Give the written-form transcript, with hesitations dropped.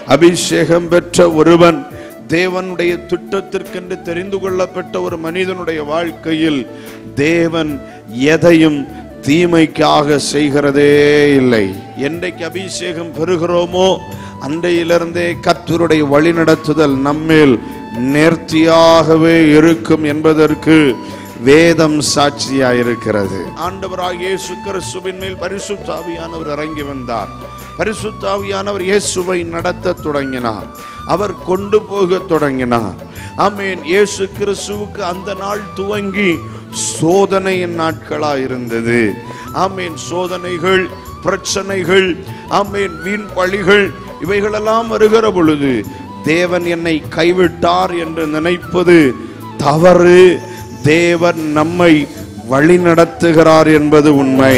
அபிஷேகம் பெற்ற ஒருவன், தேவனுடைய திட்டத்திற்கென்று தெரிந்து கொள்ளப்பட்ட ஒரு மனிதனுடைய வாழ்க்கையில் தேவன் எதையும் தீமைக்காக செய்கிறதே இல்லை. என்றைக்கு அபிஷேகம் பெறுகிறோமோ அன்றையிலிருந்தே கர்த்தருடைய வழிநடத்துதல் நம்மேல் நேர்த்தியாகவே இருக்கும் என்பதற்கு வேதம் சாட்சியாயிருக்கிறது. ஆண்டவராகிய இயேசு கிறிஸ்துவின் மேல் பரிசுத்த ஆவியானவர் இறங்கி வந்தார். பரிசுத்த ஆவியானவர் இயேசுவை நடத்த தொடங்கினார். அவர் கொண்டு போக தொடங்கினார். ஆமென். இயேசு கிறிஸ்துவுக்கு அந்த நாள் துவங்கி சோதனையின் நாட்களா இருந்தது. ஆமென். சோதனைகள், பிரச்சனைகள், ஆமென், வீண் பழிகள் இவைகளெல்லாம் வருகிற பொழுது தேவன் என்னை கைவிட்டார் என்று நினைப்பது தவறு. தேவன் நம்மை வழி நடத்துகிறார் என்பது உண்மை.